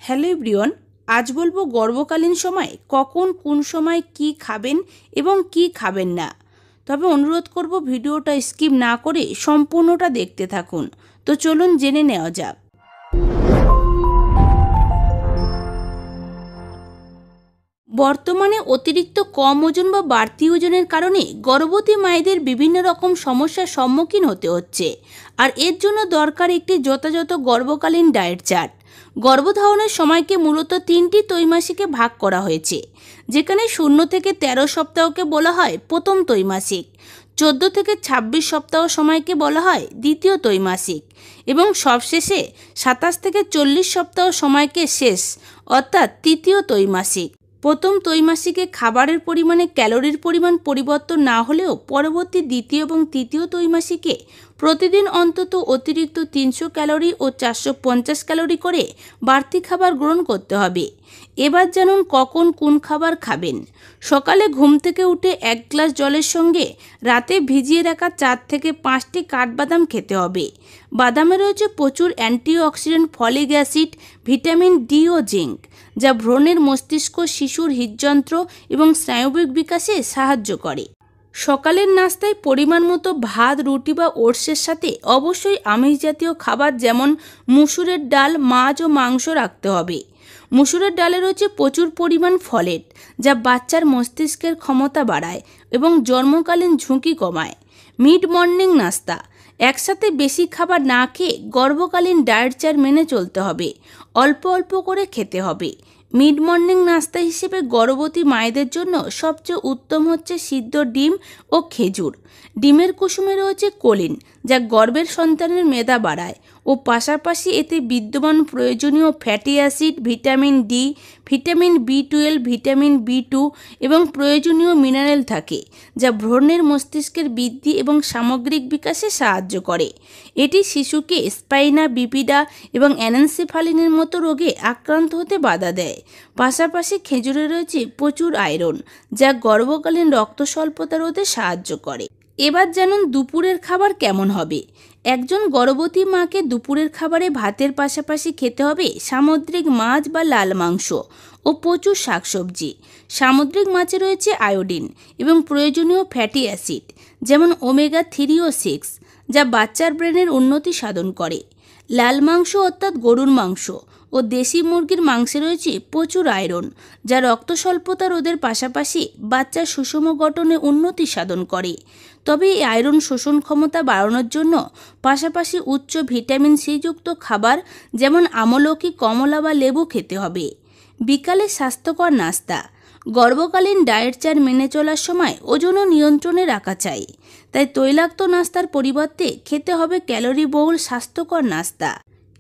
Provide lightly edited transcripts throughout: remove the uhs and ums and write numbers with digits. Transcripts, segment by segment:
Hello everyone, আজ বলবো গর্ভকালীন সময় কখন কোন সময় কি খাবেন এবং কি খাবেন না। তবে অনুরোধ করব ভিডিওটা স্কিপ না করে সম্পূর্ণটা দেখতে থাকুন। তো চলুন জেনে নেওয়া যাক। বর্তমানে অতিরিক্ত কম ওজন বা বাড়তি ওজনের কারণে গর্ভবতী মায়েদের বিভিন্ন রকম সমস্যার সম্মুখীন হতে হচ্ছে, আর এর জন্য দরকার একটি যথাযথ গর্ভকালীন ডায়েট চার্ট। গর্ভধারণের সময়কে মূলত 3টি ত্রৈমাসিকে ভাগ করা হয়েছে, যেখানে 0 থেকে 13 সপ্তাহকে বলা হয় প্রথম ত্রৈমাসিক, 14 থেকে 26 সপ্তাহ সময়কে বলা হয় দ্বিতীয় ত্রৈমাসিক এবং সবশেষে 27 থেকে 40 সপ্তাহ সময়কে শেষ অর্থাৎ তৃতীয় ত্রৈমাসিক। প্রথম ত্রৈমাসিকে খাবারের পরিমাণে ক্যালোরির পরিমাণ পরিবর্তন না হলেও পরবর্তী দ্বিতীয় এবং তৃতীয় ত্রৈমাসিকে প্রতিদিন অন্তত অতিরিক্ত 300 ক্যালোরি ও 450 ক্যালোরি করে বাড়তি খাবার গ্রহণ করতে হবে। এবার জানুন কখন কোন খাবার খাবেন। সকালে ঘুম থেকে উঠে 1 গ্লাস জলের সঙ্গে রাতে ভিজিয়ে রাখা 4 থেকে 5টি কাঠবাদাম খেতে হবে। বাদামে রয়েছে প্রচুর antioxidant, folic acid, vitamin D ও জিঙ্ক, যা ভ্রূণের মস্তিষ্ক, শিশুর হৃদযন্ত্র এবং স্নায়বিক বিকাশে সাহায্য করে। সকালের নাস্তায় পরিমাণ মতো ভাত, রুটি বা ওটসের সাথে অবশ্যই আমিষ জাতীয় খাবার যেমন মুসুরের ডাল, মাছ ও মাংস রাখতে হবে। মুসুরের ডালে রয়েছে প্রচুর পরিমাণ ফলেট, যা বাচ্চার মস্তিষ্কের ক্ষমতা বাড়ায় এবং জন্মকালীন ঝুঁকি কমায়। মিড মর্নিং নাস্তা একসাথে বেশি খাবার না খেয়ে গর্ভকালীন ডায়েট চার্ট মেনে চলতে হবে। অল্প অল্প করে খেতে হবে। মিড মর্নিং নাস্তা হিসেবে গর্ভবতী মায়েদের জন্য সবচেয়ে উত্তম হচ্ছে সিদ্ধ ডিম ও খেজুর। ডিমের কুসুমে রয়েছে কোলিন, যা গর্ভের সন্তানের মেধা বাড়ায় ও পাশাপাশি এতে বিদ্যমান প্রয়োজনীয় fatty acid, vitamin D, vitamin বি12, ভিটামিন বি2 এবং প্রয়োজনীয় মিনারেল থাকে, যা ভ্রূণের মস্তিষ্কের বৃদ্ধি এবং সামগ্রিক বিকাশে সাহায্য করে। এটি শিশুকে স্পাইনা বিপিডা এবং অ্যানেনসেফালিনের মতো রোগে আক্রান্ত হতে বাধা দেয়। পাশাপাশি খেজুরে রয়েছে প্রচুর আয়রন, যা গর্ভকালীন রক্ত স্বল্পতা রোধে সাহায্য করে। এবার জানুন দুপুরের খাবার কেমন হবে। একজন গর্ভবতী মাকে দুপুরের খাবারে ভাতের পাশাপাশি খেতে হবে সামুদ্রিক মাছ বা লাল মাংস ও প্রচুর শাকসবজি। সামুদ্রিক মাছে রয়েছে আয়োডিন এবং প্রয়োজনীয় ফ্যাটি অ্যাসিড যেমন ওমেগা 3 ও 6, যা বাচ্চার ব্রেনের উন্নতি সাধন করে। লাল মাংস অর্থাৎ গরুর মাংস ও দেশি মুরগির মাংসে রয়েছে প্রচুর আয়রন, যা রক্ত স্বল্পতা রোধের পাশাপাশি বাচ্চার সুষম গঠনে উন্নতি সাধন করে। তবে এই আয়রন শোষণ ক্ষমতা বাড়ানোর জন্য পাশাপাশি উচ্চ ভিটামিন সি যুক্ত খাবার যেমন আমলকি, কমলা বা লেবু খেতে হবে। বিকালে স্বাস্থ্যকর নাস্তা গর্ভকালীন ডায়েট চার্ট মেনে চলার সময় ওজনও নিয়ন্ত্রণে রাখা চাই। তাই তৈলাক্ত নাস্তার পরিবর্তে খেতে হবে ক্যালোরি বহুল স্বাস্থ্যকর নাস্তা।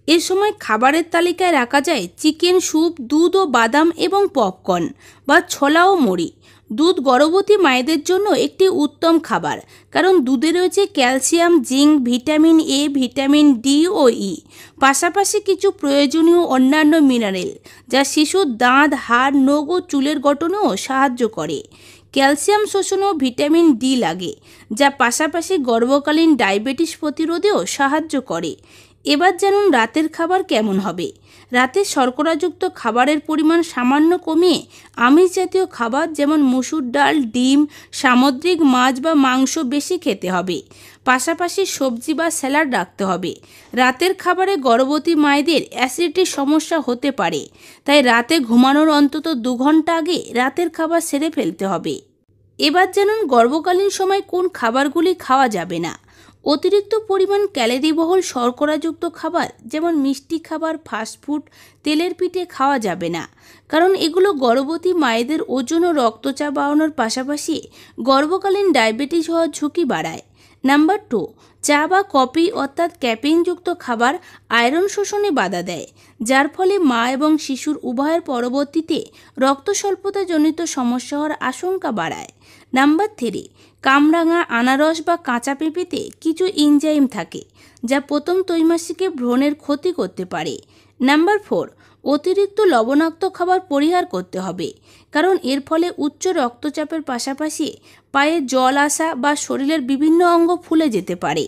এ সময় খাবারের তালিকায় রাখা যায় চিকেন, স্যুপ, দুধ ও বাদাম এবং পপকর্ন বা ছোলা ও মুড়ি। দুধ গর্ভবতী মায়েদের জন্য একটি উত্তম খাবার, কারণ দুধে রয়েছে calcium, zinc, vitamin A, vitamin D ও ই, পাশাপাশি কিছু প্রয়োজনীয় অন্যান্য মিনারেল, যা শিশুর দাঁত, হাড়, নখ ও চুলের গঠনেও সাহায্য করে। ক্যালসিয়াম শোষণেও ভিটামিন ডি লাগে, যা পাশাপাশি গর্ভকালীন ডায়াবেটিস প্রতিরোধেও সাহায্য করে। এবার জানুন রাতের খাবার কেমন হবে। রাতে শর্করাযুক্ত খাবারের পরিমাণ সামান্য কমিয়ে আমিষ জাতীয় খাবার যেমন মুসুর ডাল, ডিম, সামুদ্রিক মাছ বা মাংস বেশি খেতে হবে। পাশাপাশি সবজি বা স্যালাড রাখতে হবে। রাতের খাবারে গর্ভবতী মায়েদের অ্যাসিডিটির সমস্যা হতে পারে, তাই রাতে ঘুমানোর অন্তত 2 ঘন্টা আগে রাতের খাবার সেরে ফেলতে হবে। এবার জানুন গর্ভকালীন সময় কোন খাবারগুলি খাওয়া যাবে না। অতিরিক্ত পরিমাণ ক্যালোরিবহুল শর্করাযুক্ত খাবার যেমন মিষ্টি খাবার, ফাস্টফুড, তেলের পিঠে খাওয়া যাবে না, কারণ এগুলো গর্ভবতী মায়েদের ওজন ও রক্তচাপ বাড়ানোর পাশাপাশি গর্ভকালীন ডায়াবেটিস হওয়ার ঝুঁকি বাড়ায়। নাম্বার 2, চা বা কফি অর্থাৎ ক্যাফেইনযুক্ত খাবার আয়রন শোষণে বাধা দেয়, যার ফলে মা এবং শিশুর উভয়ের পরবর্তীতে রক্ত স্বল্পতাজনিত সমস্যা হওয়ার আশঙ্কা বাড়ায়। নাম্বার 3, কামরাঙা, আনারস বা কাঁচা পেঁপেতে কিছু এনজাইম থাকে, যা প্রথম ত্রৈমাসিকে ভ্রূণের ক্ষতি করতে পারে। নাম্বার 4, অতিরিক্ত লবণাক্ত খাবার পরিহার করতে হবে, কারণ এর ফলে উচ্চ রক্তচাপের পাশাপাশি পায়ে জল আসা বা শরীরের বিভিন্ন অঙ্গ ফুলে যেতে পারে।